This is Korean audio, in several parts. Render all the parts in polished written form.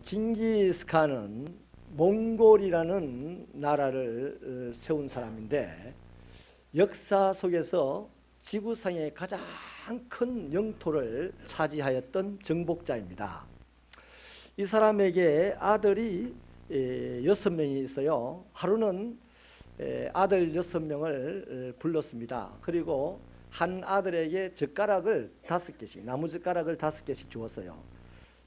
징기스칸은 몽골이라는 나라를 세운 사람인데 역사 속에서 지구상의 가장 큰 영토를 차지하였던 정복자입니다. 이 사람에게 아들이 6명이 있어요. 하루는 아들 6명을 불렀습니다. 그리고 한 아들에게 젓가락을 5개씩, 나무 젓가락을 5개씩 주었어요.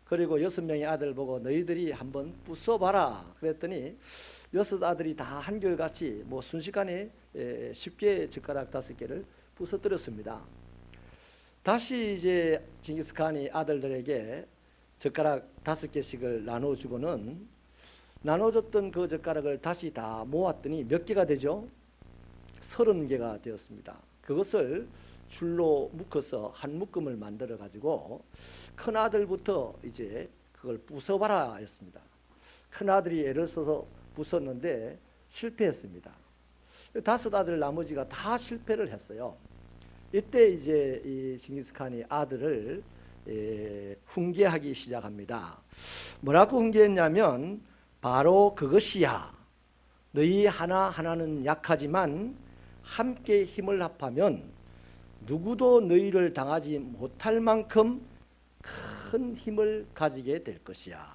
그리고 6명의 아들 보고 너희들이 한번 부숴봐라 그랬더니 6 아들이 다 한결같이 순식간에 쉽게 젓가락 5개를 부숴뜨렸습니다. 다시 이제 징기스칸이 아들들에게 젓가락 5개씩을 나눠주고는 나눠줬던 그 젓가락을 다시 다 모았더니 몇 개가 되죠? 30개가 되었습니다. 그것을 줄로 묶어서 한 묶음을 만들어 가지고 큰 아들부터 이제 그걸 부숴봐라 했습니다. 큰 아들이 애를 써서 부쉈는데 실패했습니다. 5 아들 나머지가 다 실패를 했어요. 이때 이제 이 징기스칸이 아들을 훈계하기 시작합니다. 뭐라고 훈계했냐면 바로 그것이야. 너희 하나하나는 약하지만 함께 힘을 합하면 누구도 너희를 당하지 못할 만큼 큰 힘을 가지게 될 것이야.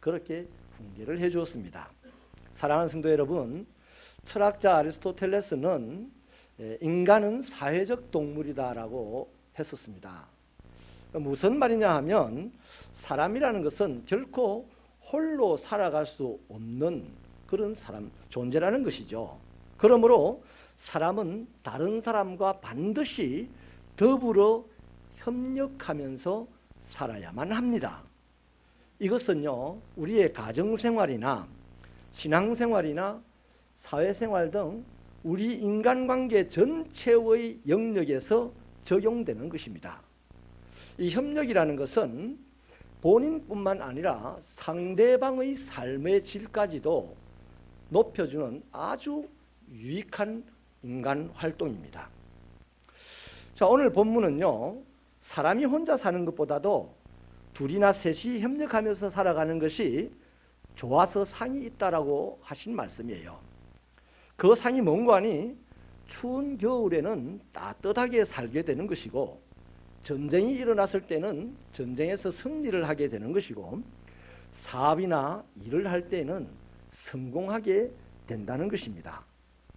그렇게 훈계를 해 주었습니다. 사랑하는 성도 여러분, 철학자 아리스토텔레스는 인간은 사회적 동물이다라고 했었습니다. 무슨 말이냐 하면 사람이라는 것은 결코 홀로 살아갈 수 없는 그런 존재라는 것이죠. 그러므로 사람은 다른 사람과 반드시 더불어 협력하면서 살아야만 합니다. 이것은요, 우리의 가정생활이나 신앙생활이나 사회생활 등 우리 인간관계 전체의 영역에서 적용되는 것입니다. 이 협력이라는 것은 본인뿐만 아니라 상대방의 삶의 질까지도 높여주는 아주 유익한 인간 활동입니다. 자, 오늘 본문은요, 사람이 혼자 사는 것보다도 둘이나 셋이 협력하면서 살아가는 것이 좋아서 상이 있다라고 하신 말씀이에요. 그 상이 뭔가 하니 추운 겨울에는 따뜻하게 살게 되는 것이고 전쟁이 일어났을 때는 전쟁에서 승리를 하게 되는 것이고 사업이나 일을 할 때는 성공하게 된다는 것입니다.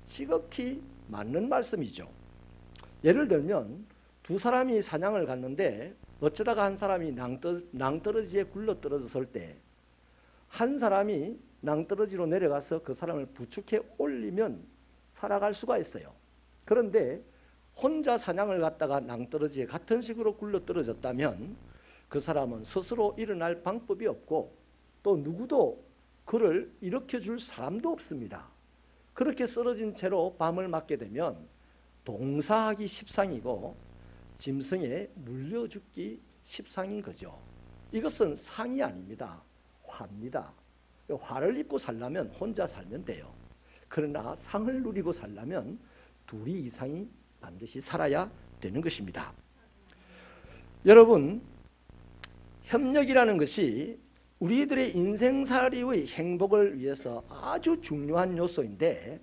지극히 맞는 말씀이죠. 예를 들면 2 사람이 사냥을 갔는데 어쩌다가 한 사람이 낭떠러지에 굴러 떨어졌을 때 한 사람이 낭떠러지로 내려가서 그 사람을 부축해 올리면 살아갈 수가 있어요. 그런데 혼자 사냥을 갔다가 낭떠러지에 같은 식으로 굴러 떨어졌다면 그 사람은 스스로 일어날 방법이 없고 또 누구도 그를 일으켜줄 사람도 없습니다. 그렇게 쓰러진 채로 밤을 맞게 되면 동사하기 십상이고 짐승에 물려 죽기 십상인 거죠. 이것은 상이 아닙니다. 화입니다. 화를 입고 살려면 혼자 살면 돼요. 그러나 상을 누리고 살려면 2 이상이 반드시 살아야 되는 것입니다. 여러분, 협력이라는 것이 우리들의 인생살이의 행복을 위해서 아주 중요한 요소인데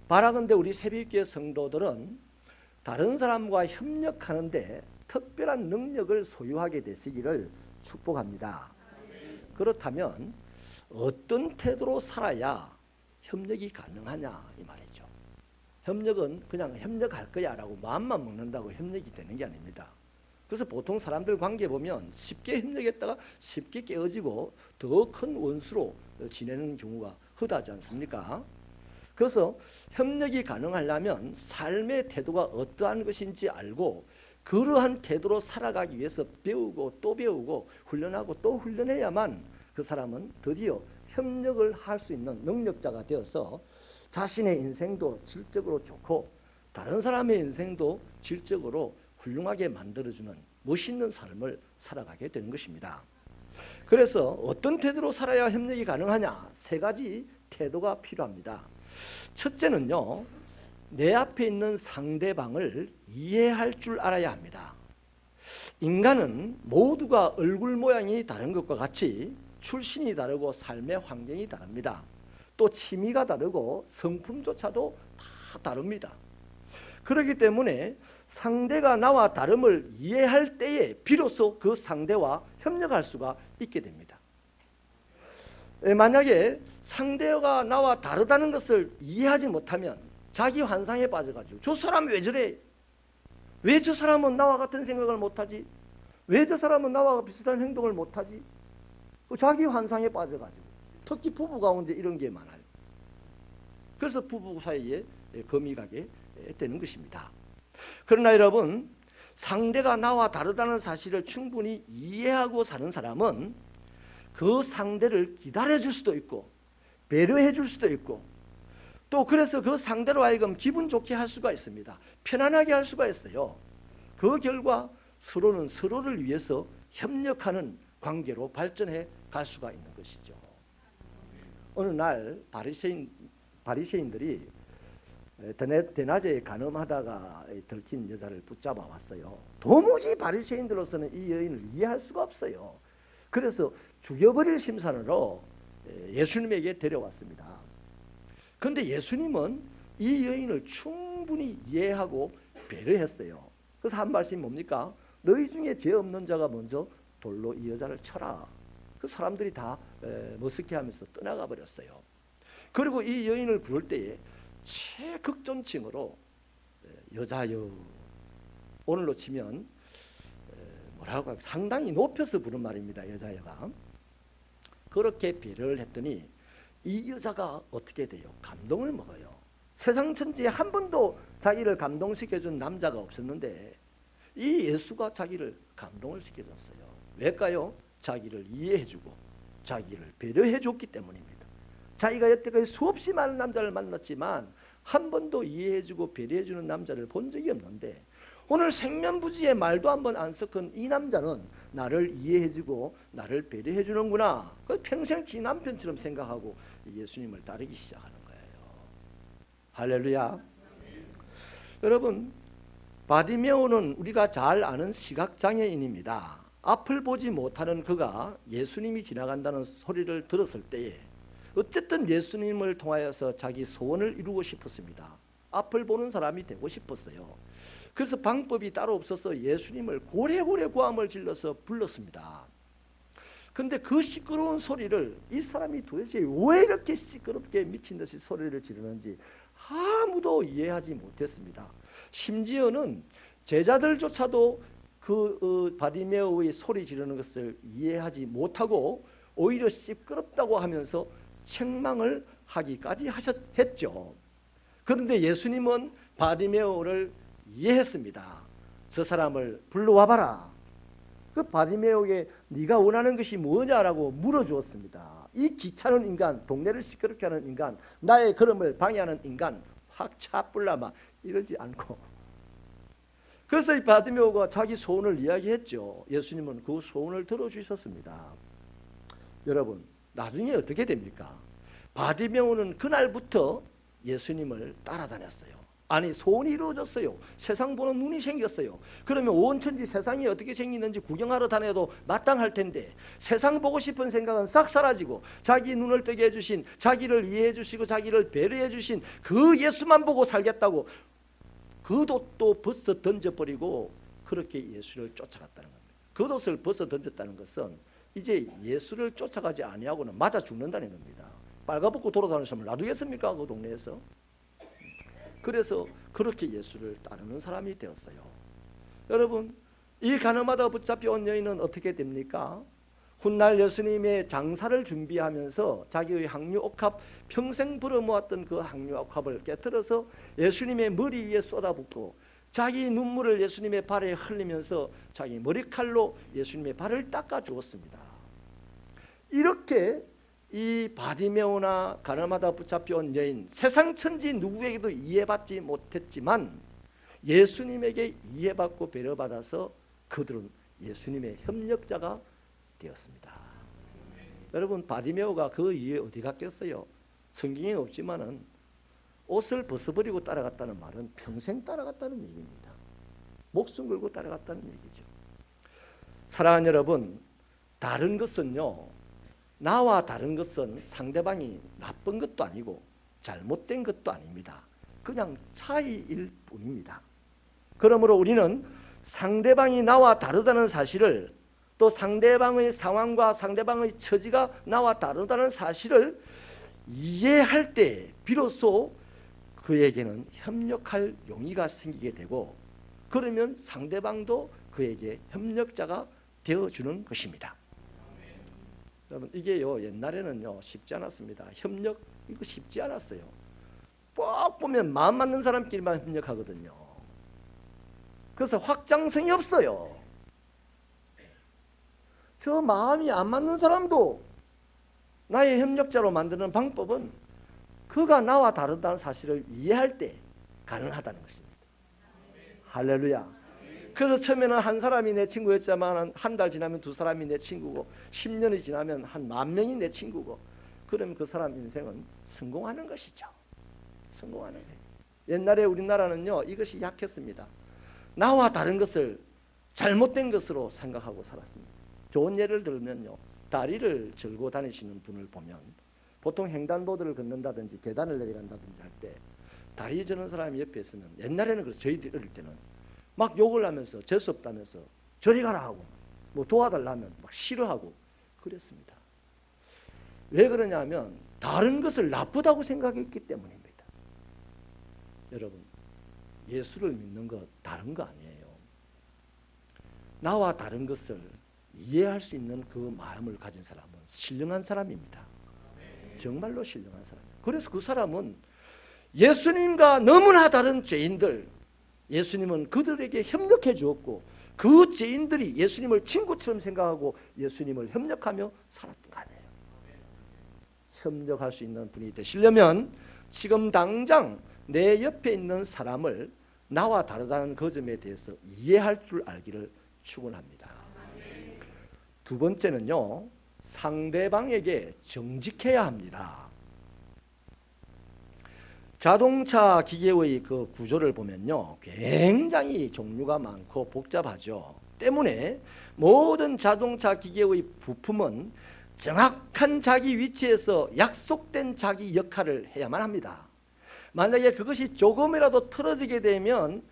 바라건대 우리 새벽교회 성도들은 다른 사람과 협력하는데 특별한 능력을 소유하게 되시기를 축복합니다. 그렇다면 어떤 태도로 살아야 협력이 가능하냐 이 말이죠. 협력은 그냥 협력할 거야 라고 마음만 먹는다고 협력이 되는 게 아닙니다. 그래서 보통 사람들 관계 보면 쉽게 협력했다가 쉽게 깨어지고 더 큰 원수로 지내는 경우가 흔하지 않습니까? 그래서 협력이 가능하려면 삶의 태도가 어떠한 것인지 알고 그러한 태도로 살아가기 위해서 배우고 또 배우고 훈련하고 또 훈련해야만 그 사람은 드디어 협력을 할 수 있는 능력자가 되어서 자신의 인생도 질적으로 좋고 다른 사람의 인생도 질적으로 훌륭하게 만들어주는 멋있는 삶을 살아가게 되는 것입니다. 그래서 어떤 태도로 살아야 협력이 가능하냐? 3가지 태도가 필요합니다. 첫째는요, 내 앞에 있는 상대방을 이해할 줄 알아야 합니다. 인간은 모두가 얼굴 모양이 다른 것과 같이 출신이 다르고 삶의 환경이 다릅니다. 또 취미가 다르고 성품조차도 다 다릅니다. 그렇기 때문에 상대가 나와 다름을 이해할 때에 비로소 그 상대와 협력할 수가 있게 됩니다. 만약에 상대가 나와 다르다는 것을 이해하지 못하면 자기 환상에 빠져가지고 저 사람 왜 저래? 왜 저 사람은 나와 같은 생각을 못하지? 왜 저 사람은 나와 비슷한 행동을 못하지? 자기 환상에 빠져가지고 특히 부부 가운데 이런 게 많아요. 그래서 부부 사이에 금이 가게 되는 것입니다. 그러나 여러분, 상대가 나와 다르다는 사실을 충분히 이해하고 사는 사람은 그 상대를 기다려줄 수도 있고 배려해 줄 수도 있고 또 그래서 그 상대로 하여금 기분 좋게 할 수가 있습니다. 편안하게 할 수가 있어요. 그 결과 서로는 서로를 위해서 협력하는 관계로 발전해 갈 수가 있는 것이죠. 어느 날 바리새인들이 대낮에 간음하다가 들킨 여자를 붙잡아 왔어요. 도무지 바리새인들로서는 이 여인을 이해할 수가 없어요. 그래서 죽여버릴 심산으로 예수님에게 데려왔습니다. 그런데 예수님은 이 여인을 충분히 이해하고 배려했어요. 그래서 한 말씀이 뭡니까? 너희 중에 죄 없는 자가 먼저 돌로 이 여자를 쳐라. 그 사람들이 다 머쓱해하면서 떠나가 버렸어요. 그리고 이 여인을 부를 때에 최극존칭으로 여자여, 오늘로 치면 뭐라고 할까, 상당히 높여서 부른 말입니다. 여자여가. 그렇게 배려를 했더니 이 여자가 어떻게 돼요? 감동을 먹어요. 세상 천지에 한 번도 자기를 감동시켜준 남자가 없었는데 이 예수가 자기를 감동을 시켜줬어요. 왜일까요? 자기를 이해해주고 자기를 배려해줬기 때문입니다. 자기가 여태까지 수없이 많은 남자를 만났지만 한 번도 이해해주고 배려해주는 남자를 본 적이 없는데 오늘 생면부지에 말도 한번 안 섞은 이 남자는 나를 이해해주고 나를 배려해주는구나. 평생 지 남편처럼 생각하고 예수님을 따르기 시작하는 거예요. 할렐루야. 여러분, 바디메오는 우리가 잘 아는 시각장애인입니다. 앞을 보지 못하는 그가 예수님이 지나간다는 소리를 들었을 때에 어쨌든 예수님을 통하여서 자기 소원을 이루고 싶었습니다. 앞을 보는 사람이 되고 싶었어요. 그래서 방법이 따로 없어서 예수님을 고래고래 고함을 질러서 불렀습니다. 그런데 그 시끄러운 소리를 이 사람이 도대체 왜 이렇게 시끄럽게 미친 듯이 소리를 지르는지 아무도 이해하지 못했습니다. 심지어는 제자들조차도 그 바디메오의 소리 지르는 것을 이해하지 못하고 오히려 시끄럽다고 하면서 책망을 하기까지 했죠. 그런데 예수님은 바디메오를 이해했습니다. 저 사람을 불러와봐라. 그 바디메오에게 네가 원하는 것이 뭐냐라고 물어주었습니다. 이 귀찮은 인간, 동네를 시끄럽게 하는 인간, 나의 걸음을 방해하는 인간, 확 차뿔라마 이러지 않고. 그래서 이 바디메오가 자기 소원을 이야기했죠. 예수님은 그 소원을 들어주셨습니다. 여러분, 나중에 어떻게 됩니까? 바디메오는 그날부터 예수님을 따라다녔어요. 아니, 소원이 이루어졌어요. 세상 보는 눈이 생겼어요. 그러면 온 천지 세상이 어떻게 생기는지 구경하러 다녀도 마땅할 텐데 세상 보고 싶은 생각은 싹 사라지고 자기 눈을 뜨게 해주신, 자기를 이해해 주시고 자기를 배려해 주신 그 예수만 보고 살겠다고 그 돛도 벗어 던져버리고 그렇게 예수를 쫓아갔다는 겁니다. 그 돛을 벗어 던졌다는 것은 이제 예수를 쫓아가지 아니하고는 맞아 죽는다는 겁니다. 빨가벗고 돌아다니는 사람을 놔두겠습니까? 그 동네에서. 그래서 그렇게 예수를 따르는 사람이 되었어요. 여러분, 이 가늠하다 붙잡혀온 여인은 어떻게 됩니까? 훗날 예수님의 장사를 준비하면서 자기의 항류옥합, 평생 벌어모았던 그 항류옥합을 깨트려서 예수님의 머리 위에 쏟아붓고 자기 눈물을 예수님의 발에 흘리면서 자기 머리칼로 예수님의 발을 닦아 주었습니다. 이렇게 이 바디메오나 가늠하다 붙잡혀온 여인, 세상 천지 누구에게도 이해받지 못했지만 예수님에게 이해받고 배려받아서 그들은 예수님의 협력자가 되었습니다. 여러분, 바디메오가 그 이해 어디 갔겠어요? 성경에 없지만은 옷을 벗어버리고 따라갔다는 말은 평생 따라갔다는 얘기입니다. 목숨 걸고 따라갔다는 얘기죠. 사랑하는 여러분, 다른 것은요, 나와 다른 것은 상대방이 나쁜 것도 아니고 잘못된 것도 아닙니다. 그냥 차이일 뿐입니다. 그러므로 우리는 상대방이 나와 다르다는 사실을, 또 상대방의 상황과 상대방의 처지가 나와 다르다는 사실을 이해할 때 비로소 그에게는 협력할 용의가 생기게 되고, 그러면 상대방도 그에게 협력자가 되어주는 것입니다. 여러분, 이게요, 옛날에는요, 쉽지 않았습니다. 협력, 이거 쉽지 않았어요. 꼭 보면 마음 맞는 사람끼리만 협력하거든요. 그래서 확장성이 없어요. 저 마음이 안 맞는 사람도 나의 협력자로 만드는 방법은 그가 나와 다르다는 사실을 이해할 때 가능하다는 것입니다. 할렐루야. 그래서 처음에는 한 사람이 내 친구였지만 한 달 지나면 두 사람이 내 친구고 10년이 지나면 한 10,000명이 내 친구고, 그러면 그 사람 인생은 성공하는 것이죠. 성공하는 거예요. 옛날에 우리나라는요, 이것이 약했습니다. 나와 다른 것을 잘못된 것으로 생각하고 살았습니다. 좋은 예를 들면요, 다리를 절고 다니시는 분을 보면 보통 횡단보도를 걷는다든지 계단을 내려간다든지 할 때 다리 저는 사람이 옆에 있으면, 옛날에는 그래서 저희들 어릴 때는 막 욕을 하면서 재수 없다면서 저리 가라 하고, 뭐 도와달라면 막 싫어하고 그랬습니다. 왜 그러냐면 다른 것을 나쁘다고 생각했기 때문입니다. 여러분, 예수를 믿는 것 다른 거 아니에요. 나와 다른 것을 이해할 수 있는 그 마음을 가진 사람은 신령한 사람입니다. 정말로 신령한 사람이에요. 그래서 그 사람은 예수님과 너무나 다른 죄인들, 예수님은 그들에게 협력해 주었고, 그 죄인들이 예수님을 친구처럼 생각하고 예수님을 협력하며 살았던 거 아니에요. 협력할 수 있는 분이 되시려면 지금 당장 내 옆에 있는 사람을 나와 다르다는 그 점에 대해서 이해할 줄 알기를 축원합니다. 두 번째는요, 상대방에게 정직해야 합니다. 자동차 기계의 그 구조를 보면요, 굉장히 종류가 많고 복잡하죠. 때문에 모든 자동차 기계의 부품은 정확한 자기 위치에서 약속된 자기 역할을 해야만 합니다. 만약에 그것이 조금이라도 틀어지게 되면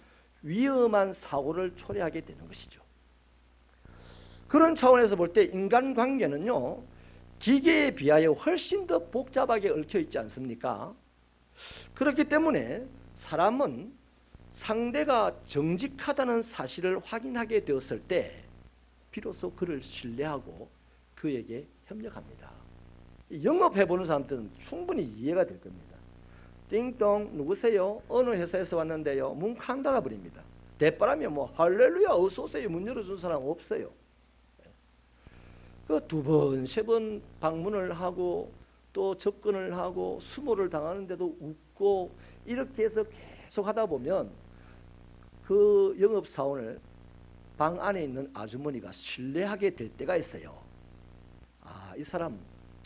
위험한 사고를 초래하게 되는 것이죠. 그런 차원에서 볼 때 인간관계는요, 기계에 비하여 훨씬 더 복잡하게 얽혀 있지 않습니까? 그렇기 때문에 사람은 상대가 정직하다는 사실을 확인하게 되었을 때 비로소 그를 신뢰하고 그에게 협력합니다. 영업해보는 사람들은 충분히 이해가 될 겁니다. 띵동, 누구세요? 어느 회사에서 왔는데요. 문 쾅 닫아버립니다. 대바람에 뭐 할렐루야 어서 오세요 문 열어준 사람 없어요. 그 두 번, 세 번 방문을 하고 또 접근을 하고 수모를 당하는데도 웃고 이렇게 해서 계속 하다 보면 그 영업사원을 방 안에 있는 아주머니가 신뢰하게 될 때가 있어요. 아, 이 사람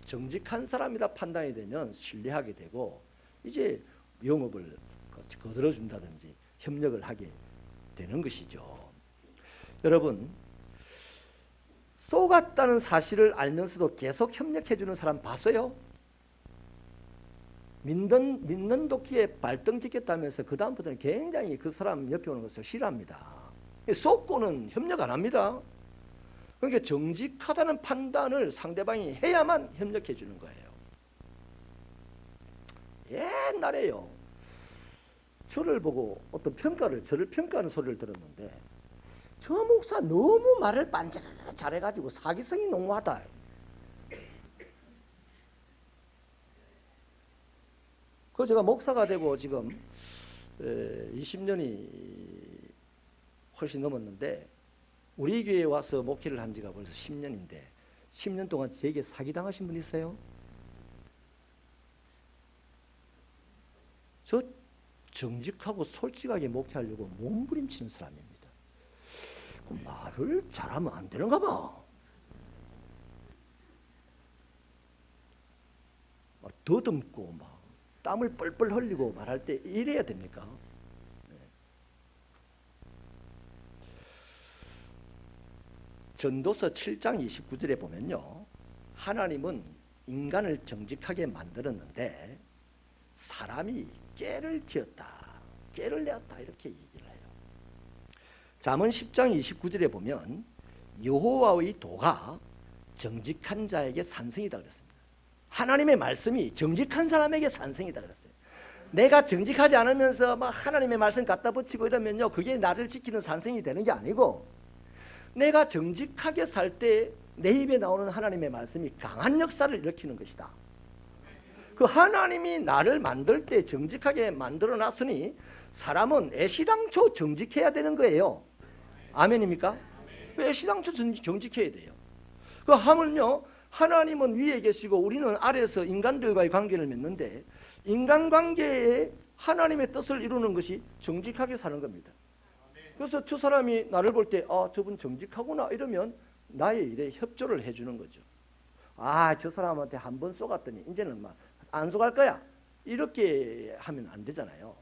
정직한 사람이다 판단이 되면 신뢰하게 되고 이제 영업을 거들어준다든지 협력을 하게 되는 것이죠. 여러분, 속았다는 사실을 알면서도 계속 협력해주는 사람 봤어요? 믿는 도끼에 발등 찍겠다면서 그 다음부터는 굉장히 그 사람 옆에 오는 것을 싫어합니다. 속고는 협력 안 합니다. 그러니까 정직하다는 판단을 상대방이 해야만 협력해 주는 거예요. 옛날에요, 저를 보고 어떤 저를 평가하는 소리를 들었는데, 저 목사 너무 말을 반짝 잘해가지고 사기성이 농후하다. 그 제가 목사가 되고 지금 20년이 훨씬 넘었는데, 우리 교회에 와서 목회를 한 지가 벌써 10년인데 10년 동안 제게 사기당하신 분 있어요? 저 정직하고 솔직하게 목회하려고 몸부림치는 사람입니다. 말을 잘하면 안 되는가 봐. 더듬고 막 땀을 뻘뻘 흘리고 말할 때 이래야 됩니까? 네. 전도서 7장 29절에 보면요, 하나님은 인간을 정직하게 만들었는데 사람이 꾀를 지었다, 꾀를 내었다 이렇게 얘기를 해요. 잠언 10장 29절에 보면 여호와의 도가 정직한 자에게 산성이다 그랬습니다. 하나님의 말씀이 정직한 사람에게 산성이다 그랬어요. 내가 정직하지 않으면서 막 하나님의 말씀 갖다 붙이고 이러면요, 그게 나를 지키는 산성이 되는 게 아니고, 내가 정직하게 살 때 내 입에 나오는 하나님의 말씀이 강한 역사를 일으키는 것이다. 그 하나님이 나를 만들 때 정직하게 만들어 놨으니 사람은 애시당초 정직해야 되는 거예요. 아멘입니까? 애시당초 정직해야 돼요. 그 하물며 하나님은 위에 계시고 우리는 아래에서 인간들과의 관계를 맺는데, 인간관계에 하나님의 뜻을 이루는 것이 정직하게 사는 겁니다. 그래서 두 사람이 나를 볼 때 저분 정직하구나 이러면 나의 일에 협조를 해주는 거죠. 저 사람한테 한 번 쏘갔더니 이제는 막 안 쏘갈 거야 이렇게 하면 안 되잖아요.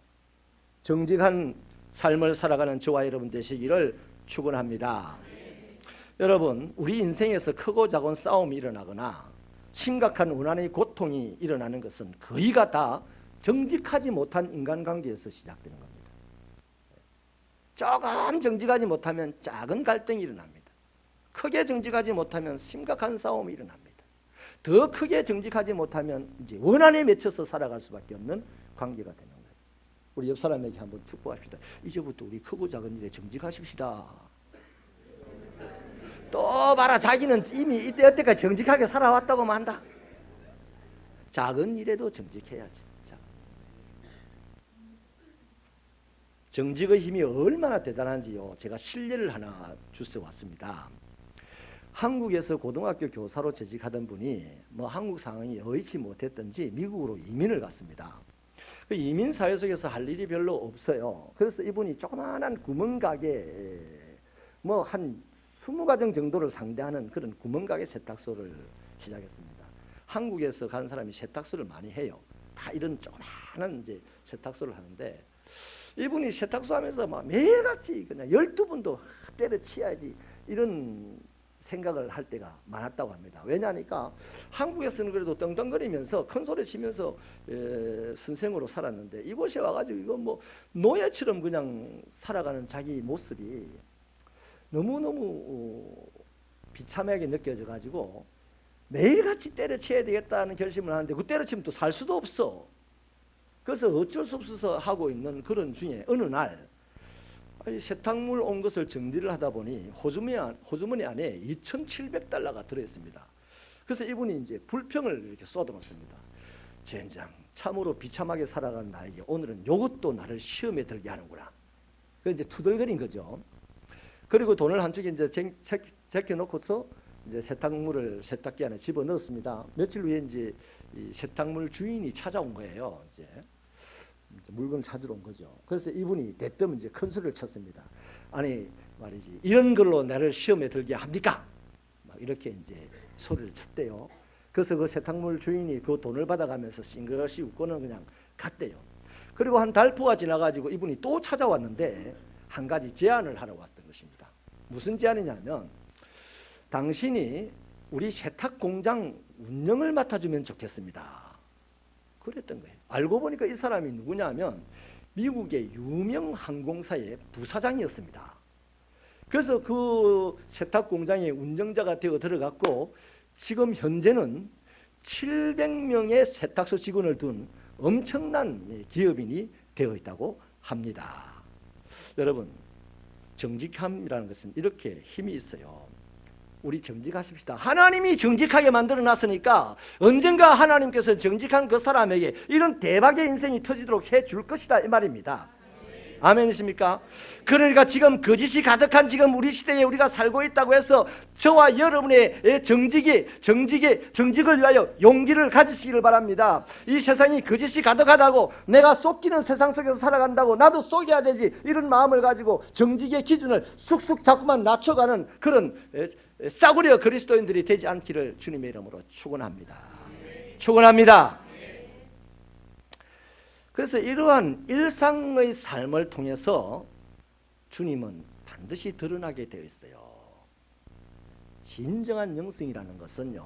정직한 삶을 살아가는 저와 여러분 되시기를 축원합니다. 여러분, 우리 인생에서 크고 작은 싸움이 일어나거나 심각한 원한의 고통이 일어나는 것은 거의가 다 정직하지 못한 인간관계에서 시작되는 겁니다. 조금 정직하지 못하면 작은 갈등이 일어납니다. 크게 정직하지 못하면 심각한 싸움이 일어납니다. 더 크게 정직하지 못하면 이제 원한에 맺혀서 살아갈 수밖에 없는 관계가 되는 거예요. 우리 옆 사람에게 한번 축복합시다. 이제부터 우리 크고 작은 일에 정직하십시다. 또 봐라, 자기는 이미 여태까지 정직하게 살아왔다고만 한다. 작은 일에도 정직해야지. 정직의 힘이 얼마나 대단한지요, 제가 실례를 하나 주워 왔습니다. 한국에서 고등학교 교사로 재직하던 분이 한국 상황이 여의치 못했던지 미국으로 이민을 갔습니다. 그 이민 사회 속에서 할 일이 별로 없어요. 그래서 이분이 조그마한 구멍가게 한 20가정 정도를 상대하는 그런 구멍가게 세탁소를 시작했습니다. 한국에서 간 사람이 세탁소를 많이 해요. 다 이런 조그마한 이제 세탁소를 하는데, 이분이 세탁소 하면서 매일같이 그냥 12분도 때려치야지 이런 생각을 할 때가 많았다고 합니다. 왜냐하니까 한국에서는 그래도 떵떵거리면서 큰 소리 치면서 선생으로 살았는데, 이곳에 와가지고 이거 노예처럼 그냥 살아가는 자기 모습이 너무너무 비참하게 느껴져 가지고 매일같이 때려쳐야 되겠다는 결심을 하는데, 그 때려치면 또 살 수도 없어. 그래서 어쩔 수 없어서 하고 있는 그런 중에 어느 날 세탁물 온 것을 정리를 하다 보니 호주머니 안에 $2,700가 들어있습니다. 그래서 이분이 이제 불평을 이렇게 쏟아놓습니다. 젠장, 참으로 비참하게 살아가는 나에게 오늘은 이것도 나를 시험에 들게 하는구나. 그래서 이제 투덜거린 거죠. 그리고 돈을 한쪽에 이제 제껴놓고서 이제 세탁물을 세탁기 안에 집어 넣었습니다. 며칠 후에 이제 이 세탁물 주인이 찾아온 거예요. 이제 물건 찾으러 온 거죠. 그래서 이분이 대뜸 이제 큰 소리를 쳤습니다. 아니 말이지, 이런 걸로 나를 시험에 들게 합니까? 막 이렇게 이제 소리를 쳤대요. 그래서 그 세탁물 주인이 그 돈을 받아가면서 싱긋이 웃고는 그냥 갔대요. 그리고 한 달포가 지나가지고 이분이 또 찾아왔는데 한 가지 제안을 하러 왔던 것입니다. 무슨 제안이냐면, 당신이 우리 세탁 공장 운영을 맡아주면 좋겠습니다. 그랬던 거예요. 알고 보니까 이 사람이 누구냐면 미국의 유명 항공사의 부사장이었습니다. 그래서 그 세탁 공장의 운영자가 되어 들어갔고, 지금 현재는 700명의 세탁소 직원을 둔 엄청난 기업인이 되어 있다고 합니다. 여러분, 정직함이라는 것은 이렇게 힘이 있어요. 우리 정직하십시다. 하나님이 정직하게 만들어 놨으니까 언젠가 하나님께서 정직한 그 사람에게 이런 대박의 인생이 터지도록 해줄 것이다, 이 말입니다. 아멘이십니까? 그러니까 지금 거짓이 가득한 지금 우리 시대에 우리가 살고 있다고 해서 저와 여러분의 정직을 위하여 용기를 가지시기를 바랍니다. 이 세상이 거짓이 가득하다고 내가 속기는 세상 속에서 살아간다고 나도 속여야 되지, 이런 마음을 가지고 정직의 기준을 쑥쑥 자꾸만 낮춰가는 그런 싸구려 그리스도인들이 되지 않기를 주님의 이름으로 축원합니다. 축원합니다. 그래서 이러한 일상의 삶을 통해서 주님은 반드시 드러나게 되어 있어요. 진정한 영성이라는 것은요,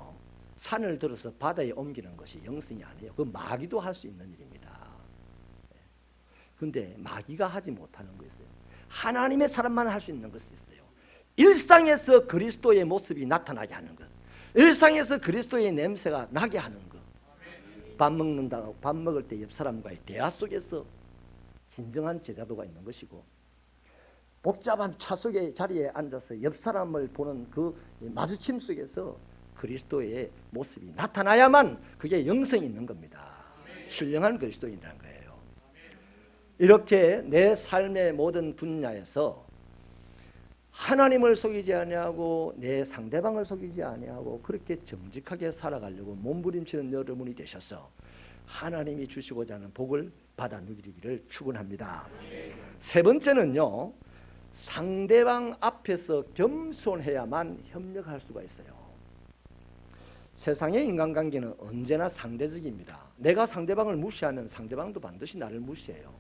산을 들어서 바다에 옮기는 것이 영성이 아니에요. 그 마귀도 할 수 있는 일입니다. 그런데 마귀가 하지 못하는 거 있어요. 하나님의 사람만 할 수 있는 것이 있어요. 일상에서 그리스도의 모습이 나타나게 하는 것. 일상에서 그리스도의 냄새가 나게 하는 것. 밥 먹을 때 옆 사람과의 대화 속에서 진정한 제자도가 있는 것이고, 복잡한 차 속의 자리에 앉아서 옆 사람을 보는 그 마주침 속에서 그리스도의 모습이 나타나야만 그게 영성이 있는 겁니다. 신령한 그리스도인이라는 거예요. 이렇게 내 삶의 모든 분야에서 하나님을 속이지 아니하고 내 상대방을 속이지 아니하고 그렇게 정직하게 살아가려고 몸부림치는 여러분이 되셔서 하나님이 주시고자 하는 복을 받아 누리기를 축원합니다. 세 번째는요, 상대방 앞에서 겸손해야만 협력할 수가 있어요. 세상의 인간관계는 언제나 상대적입니다. 내가 상대방을 무시하면 상대방도 반드시 나를 무시해요.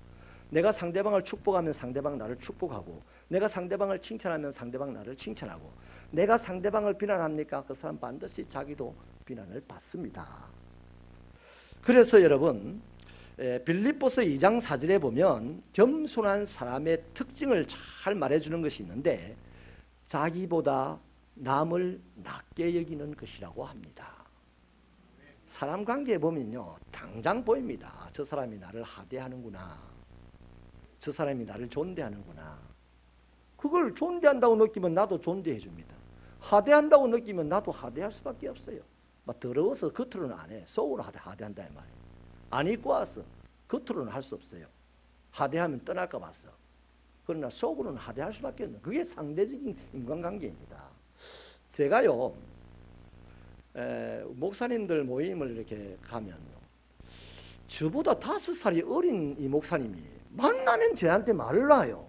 내가 상대방을 축복하면 상대방 나를 축복하고, 내가 상대방을 칭찬하면 상대방 나를 칭찬하고, 내가 상대방을 비난합니까? 그 사람 반드시 자기도 비난을 받습니다. 그래서 여러분, 빌립보서 2장 4절에 보면 겸손한 사람의 특징을 잘 말해주는 것이 있는데, 자기보다 남을 낮게 여기는 것이라고 합니다. 사람 관계에 보면요, 당장 보입니다. 저 사람이 나를 하대하는구나. 저 사람이 나를 존대하는구나. 그걸 존대한다고 느끼면 나도 존대해 줍니다. 하대한다고 느끼면 나도 하대할 수밖에 없어요. 막 더러워서 겉으로는 안 해. 속으로 하대한다 이 말이에요. 안 입고 와서 겉으로는 할 수 없어요. 하대하면 떠날까 봐서. 그러나 속으로는 하대할 수밖에 없는, 그게 상대적인 인간관계입니다. 제가요, 목사님들 모임을 이렇게 가면요, 저보다 5살이 어린 이 목사님이 만나면 저한테 말을 놔요.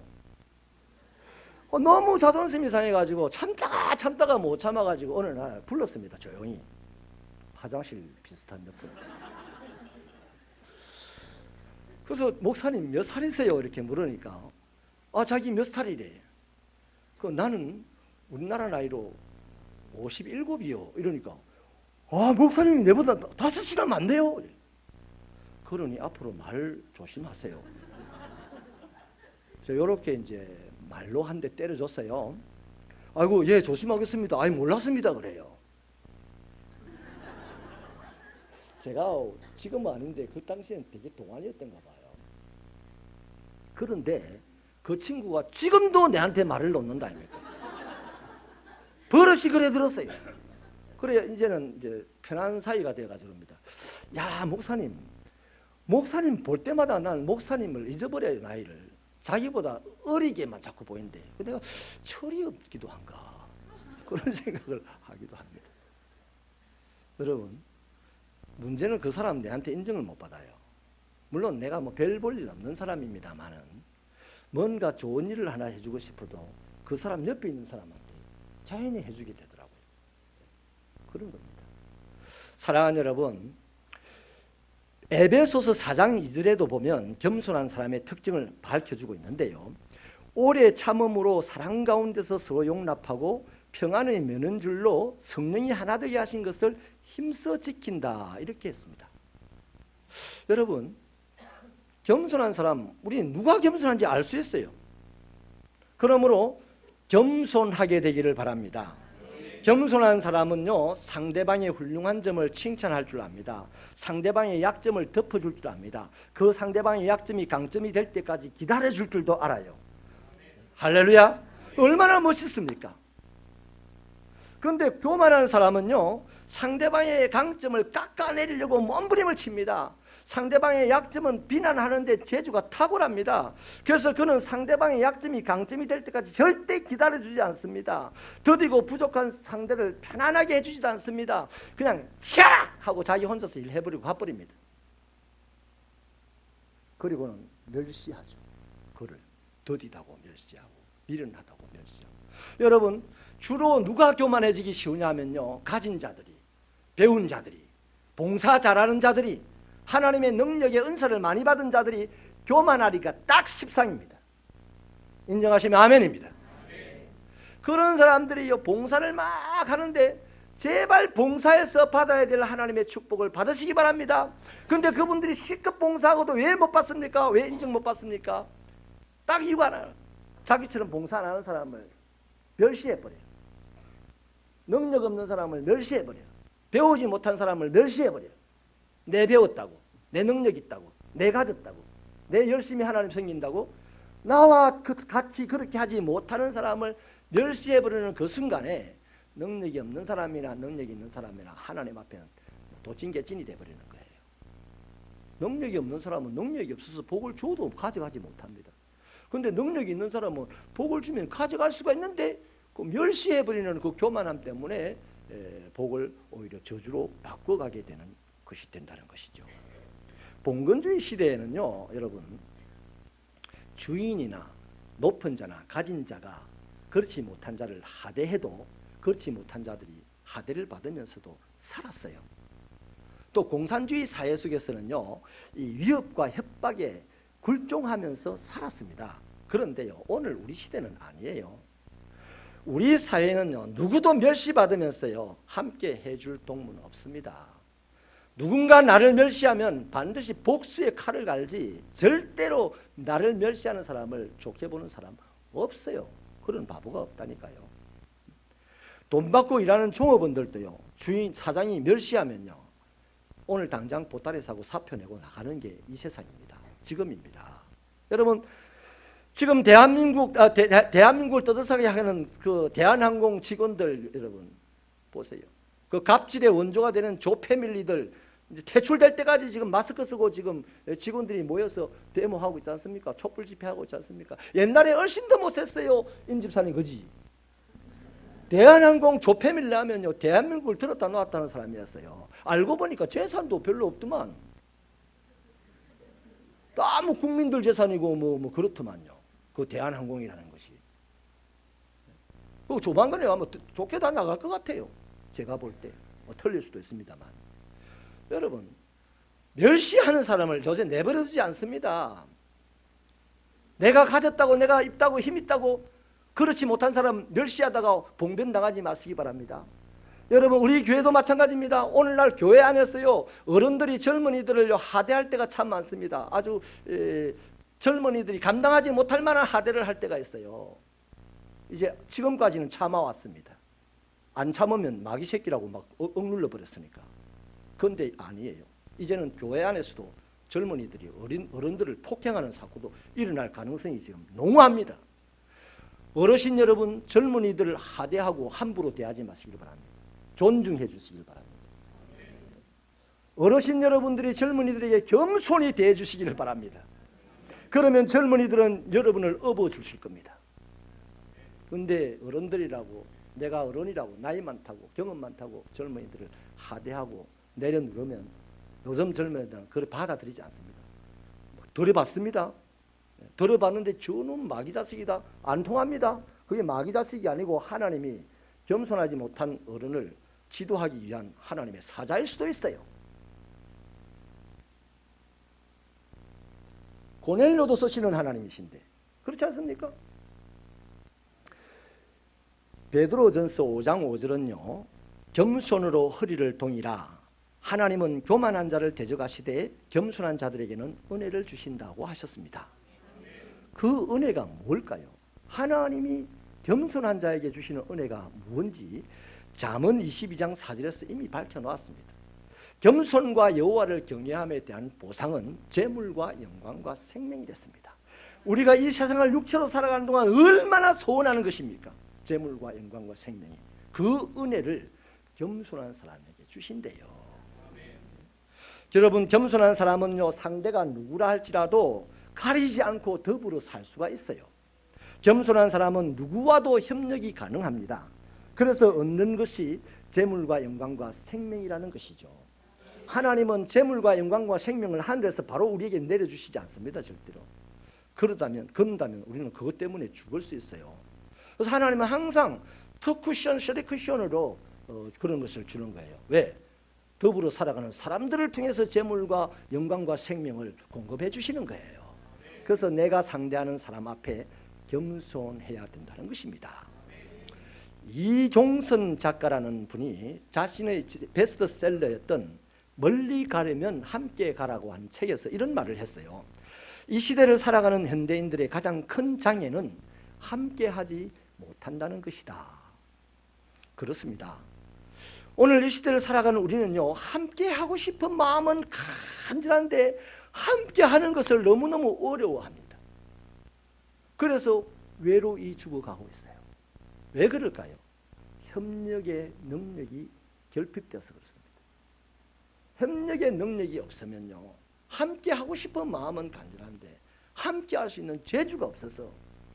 너무 자존심이 상해가지고 참다가 못 참아가지고 어느 날 불렀습니다. 조용히. 화장실 비슷한 옆으로. 그래서 목사님 몇 살이세요? 이렇게 물으니까 자기 몇 살이래. 나는 우리나라 나이로 57이요. 이러니까 목사님이 내보다 5시간 많네요. 그러니 앞으로 말 조심하세요. 이렇게 이제 말로 한 대 때려줬어요. 아이고, 예, 조심하겠습니다. 몰랐습니다. 그래요. 제가 지금은 아닌데 그 당시엔 되게 동안이었던가 봐요. 그런데 그 친구가 지금도 내한테 말을 놓는다 아닙니까? 버릇이 그래 들었어요. 그래 이제는 이제 편한 사이가 돼가지고 그럽니다. 야, 목사님 볼 때마다 난 목사님을 잊어버려요. 나이를. 자기보다 어리게만 자꾸 보인대. 내가 철이 없기도 한가, 그런 생각을 하기도 합니다. 여러분, 문제는 그 사람 내한테 인정을 못 받아요. 물론 내가 별 볼 일 없는 사람입니다만은 뭔가 좋은 일을 하나 해주고 싶어도 그 사람 옆에 있는 사람한테 자연히 해주게 되더라고요. 그런 겁니다. 사랑하는 여러분, 에베소서 4장 2절에도 보면 겸손한 사람의 특징을 밝혀주고 있는데요. 오래 참음으로 사랑 가운데서 서로 용납하고 평안을 메는 줄로 성령이 하나 되게 하신 것을 힘써 지킨다, 이렇게 했습니다. 여러분, 겸손한 사람, 우리 누가 겸손한지 알 수 있어요. 그러므로 겸손하게 되기를 바랍니다. 겸손한 사람은요, 상대방의 훌륭한 점을 칭찬할 줄 압니다. 상대방의 약점을 덮어줄 줄 압니다. 그 상대방의 약점이 강점이 될 때까지 기다려줄 줄도 알아요. 할렐루야! 얼마나 멋있습니까? 그런데 교만한 사람은요, 상대방의 강점을 깎아내리려고 몸부림을 칩니다. 상대방의 약점은 비난하는데 재주가 탁월합니다. 그래서 그는 상대방의 약점이 강점이 될 때까지 절대 기다려주지 않습니다. 더디고 부족한 상대를 편안하게 해주지도 않습니다. 그냥 샤! 하고 자기 혼자서 일해버리고 가버립니다. 그리고는 멸시하죠. 그를 더디다고 멸시하고 미련하다고 멸시하고. 여러분, 주로 누가 교만해지기 쉬우냐면요, 가진 자들이, 배운 자들이, 봉사 잘하는 자들이, 하나님의 능력의 은사를 많이 받은 자들이 교만하리가 딱 십상입니다. 인정하시면 아멘입니다. 그런 사람들이 봉사를 막 하는데 제발 봉사해서 받아야 될 하나님의 축복을 받으시기 바랍니다. 그런데 그분들이 실컷 봉사하고도 왜 못 받습니까? 왜 인정 못 받습니까? 딱 이유가 하나. 자기처럼 봉사 안 하는 사람을 멸시해버려요. 능력 없는 사람을 멸시해버려요. 배우지 못한 사람을 멸시해버려요. 내 배웠다고, 내 능력 있다고, 내 가졌다고, 내 열심히 하나님 섬긴다고 나와 같이 그렇게 하지 못하는 사람을 멸시해버리는 그 순간에 능력이 없는 사람이나 능력이 있는 사람이나 하나님 앞에는 도찐개찐이 돼버리는 거예요. 능력이 없는 사람은 능력이 없어서 복을 줘도 가져가지 못합니다. 그런데 능력이 있는 사람은 복을 주면 가져갈 수가 있는데 그 멸시해버리는 그 교만함 때문에 복을 오히려 저주로 바꿔가게 되는 것이 된다는 것이죠. 봉건주의 시대에는요, 여러분, 주인이나 높은 자나 가진 자가 그렇지 못한 자를 하대해도 그렇지 못한 자들이 하대를 받으면서도 살았어요. 또 공산주의 사회 속에서는요, 이 위협과 협박에 굴종하면서 살았습니다. 그런데요, 오늘 우리 시대는 아니에요. 우리 사회는요, 누구도 멸시받으면서요, 함께 해줄 동무는 없습니다. 누군가 나를 멸시하면 반드시 복수의 칼을 갈지 절대로 나를 멸시하는 사람을 좋게 보는 사람 없어요. 그런 바보가 없다니까요. 돈 받고 일하는 종업원들도요, 주인, 사장이 멸시하면요, 오늘 당장 보따리 사고 사표 내고 나가는 게 이 세상입니다. 지금입니다. 여러분, 지금 대한민국을 떠들썩하게 하는 그 대한항공 직원들 여러분 보세요. 그 갑질의 원조가 되는 조 패밀리들 이제 퇴출될 때까지 지금 마스크 쓰고 지금 직원들이 모여서 데모하고 있지 않습니까? 촛불 집회하고 있지 않습니까? 옛날에 훨씬 더 못했어요. 임 집사님 그지? 대한항공 조 패밀리 하면요, 대한민국을 들었다 놨다는 사람이었어요. 알고 보니까 재산도 별로 없더만. 너무 국민들 재산이고 뭐 그렇더만요. 그 대한항공이라는 것이. 그 조만간에 아마 좋게 다 나갈 것 같아요. 제가 볼 때. 뭐 틀릴 수도 있습니다만. 여러분, 멸시하는 사람을 요새 내버려두지 않습니다. 내가 가졌다고, 내가 있다고, 힘 있다고 그렇지 못한 사람 멸시하다가 봉변당하지 마시기 바랍니다. 여러분, 우리 교회도 마찬가지입니다. 오늘날 교회 안에서요, 어른들이 젊은이들을 하대할 때가 참 많습니다. 아주 젊은이들이 감당하지 못할 만한 하대를 할 때가 있어요. 이제 지금까지는 참아왔습니다. 안 참으면 마귀 새끼라고 막 억눌러 버렸으니까. 그런데 아니에요. 이제는 교회 안에서도 젊은이들이 어른들을 폭행하는 사고도 일어날 가능성이 지금 농후합니다. 어르신 여러분, 젊은이들을 하대하고 함부로 대하지 마시길 바랍니다. 존중해 주시길 바랍니다. 어르신 여러분들이 젊은이들에게 겸손히 대해 주시기를 바랍니다. 그러면 젊은이들은 여러분을 업어 주실 겁니다. 그런데 어른들이라고, 내가 어른이라고, 나이 많다고, 경험 많다고 젊은이들을 하대하고 내려누르면 요즘 젊은이들은 그걸 받아들이지 않습니다. 들어봤습니다. 들어봤는데 저놈 마귀 자식이다. 안 통합니다. 그게 마귀 자식이 아니고 하나님이 겸손하지 못한 어른을 지도하기 위한 하나님의 사자일 수도 있어요. 고넬료도 쓰시는 하나님이신데 그렇지 않습니까? 베드로전서 5장 5절은요, 겸손으로 허리를 동이라. 하나님은 교만한 자를 대적하시되 겸손한 자들에게는 은혜를 주신다고 하셨습니다. 그 은혜가 뭘까요? 하나님이 겸손한 자에게 주시는 은혜가 뭔지 잠언 22장 4절에서 이미 밝혀놓았습니다. 겸손과 여호와를 경외함에 대한 보상은 재물과 영광과 생명이 됐습니다. 우리가 이 세상을 육체로 살아가는 동안 얼마나 소원하는 것입니까? 재물과 영광과 생명이. 그 은혜를 겸손한 사람에게 주신대요. 여러분, 겸손한 사람은요, 상대가 누구라 할지라도 가리지 않고 더불어 살 수가 있어요. 겸손한 사람은 누구와도 협력이 가능합니다. 그래서 얻는 것이 재물과 영광과 생명이라는 것이죠. 하나님은 재물과 영광과 생명을 하늘에서 바로 우리에게 내려주시지 않습니다. 절대로. 그런다면 우리는 그것 때문에 죽을 수 있어요. 그래서 하나님은 항상 투쿠션, 쓰리쿠션으로 그런 것을 주는 거예요. 왜? 더불어 살아가는 사람들을 통해서 재물과 영광과 생명을 공급해 주시는 거예요. 그래서 내가 상대하는 사람 앞에 겸손해야 된다는 것입니다. 이종선 작가라는 분이 자신의 베스트셀러였던 멀리 가려면 함께 가라고 하는 책에서 이런 말을 했어요. 이 시대를 살아가는 현대인들의 가장 큰 장애는 함께하지 못한다는 것이다. 그렇습니다. 오늘 이 시대를 살아가는 우리는요, 함께하고 싶은 마음은 간절한데 함께하는 것을 너무너무 어려워합니다. 그래서 외로이 죽어가고 있어요. 왜 그럴까요? 협력의 능력이 결핍되어서 그렇습니다. 협력의 능력이 없으면요, 함께하고 싶은 마음은 간절한데 함께할 수 있는 재주가 없어서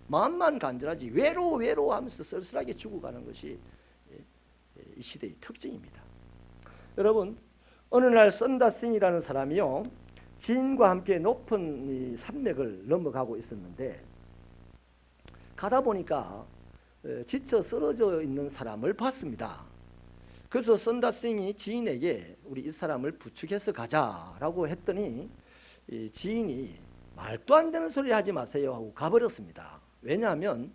마음만 간절하지 외로워 하면서 쓸쓸하게 죽어가는 것이 이 시대의 특징입니다. 여러분, 어느 날 썬다싱이라는 사람이요, 지인과 함께 높은 이 산맥을 넘어가고 있었는데 가다 보니까 지쳐 쓰러져 있는 사람을 봤습니다. 그래서 썬다싱이 지인에게 우리 이 사람을 부축해서 가자라고 했더니 이 지인이 말도 안 되는 소리 하지 마세요 하고 가버렸습니다. 왜냐하면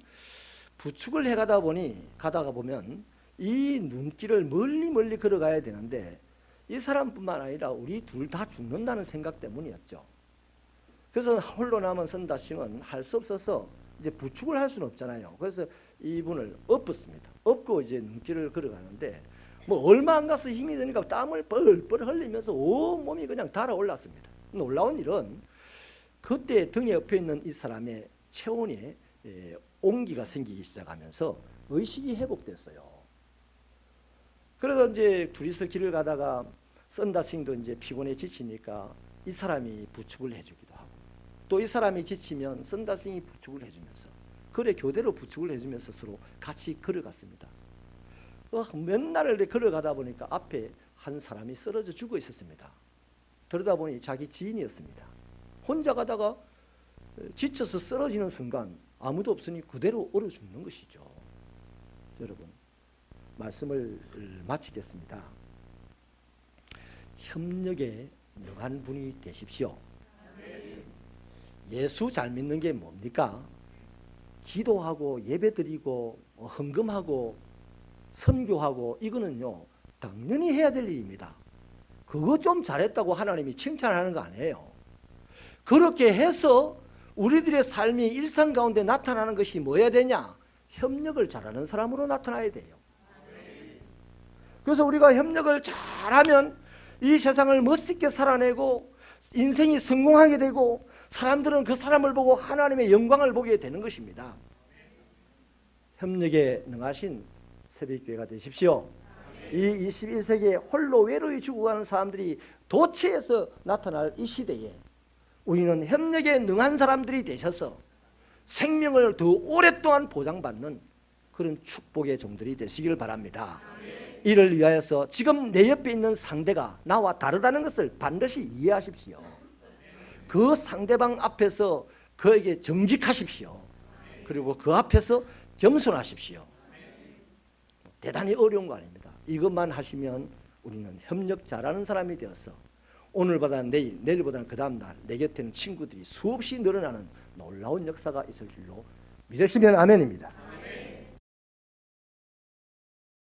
부축을 해가다 보면 이 눈길을 멀리 걸어가야 되는데 이 사람뿐만 아니라 우리 둘 다 죽는다는 생각 때문이었죠. 그래서 홀로 남은 썬다싱은 할 수 없어서 이제 부축을 할 수는 없잖아요. 그래서 이분을 엎었습니다. 엎고 이제 눈길을 걸어가는데 뭐 얼마 안 가서 힘이 드니까 땀을 뻘뻘 흘리면서 온 몸이 그냥 달아올랐습니다. 놀라운 일은 그때 등에 엎여 있는 이 사람의 체온에 온기가 생기기 시작하면서 의식이 회복됐어요. 그래서 이제 둘이서 길을 가다가 썬다싱도 이제 피곤해 지치니까 이 사람이 부축을 해주기도 하고 또 이 사람이 지치면 썬다싱이 부축을 해주면서 그래 교대로 부축을 해주면서 서로 같이 걸어갔습니다. 몇 날을 걸어가다 보니까 앞에 한 사람이 쓰러져 죽어 있었습니다. 그러다 보니 자기 지인이었습니다. 혼자 가다가 지쳐서 쓰러지는 순간 아무도 없으니 그대로 얼어 죽는 것이죠. 여러분, 말씀을 마치겠습니다. 협력에 능한 분이 되십시오. 예수 잘 믿는 게 뭡니까? 기도하고 예배드리고 헌금하고 선교하고 이거는요 당연히 해야 될 일입니다. 그거 좀 잘했다고 하나님이 칭찬하는 거 아니에요. 그렇게 해서 우리들의 삶이 일상 가운데 나타나는 것이 뭐여야 되냐? 협력을 잘하는 사람으로 나타나야 돼요. 그래서 우리가 협력을 잘하면 이 세상을 멋있게 살아내고 인생이 성공하게 되고 사람들은 그 사람을 보고 하나님의 영광을 보게 되는 것입니다. 협력에 능하신 새벽교회가 되십시오. 이 21세기에 홀로 외로이 죽어가는 사람들이 도처에서 나타날 이 시대에 우리는 협력에 능한 사람들이 되셔서 생명을 더 오랫동안 보장받는 그런 축복의 종들이 되시길 바랍니다. 이를 위하여서 지금 내 옆에 있는 상대가 나와 다르다는 것을 반드시 이해하십시오. 그 상대방 앞에서 그에게 정직하십시오. 그리고 그 앞에서 겸손하십시오. 대단히 어려운 거 아닙니다. 이것만 하시면 우리는 협력 잘하는 사람이 되어서 오늘보다는 내일, 내일보다는 그 다음 날 내 곁에는 친구들이 수없이 늘어나는 놀라운 역사가 있을 줄로 믿으시면 아멘입니다.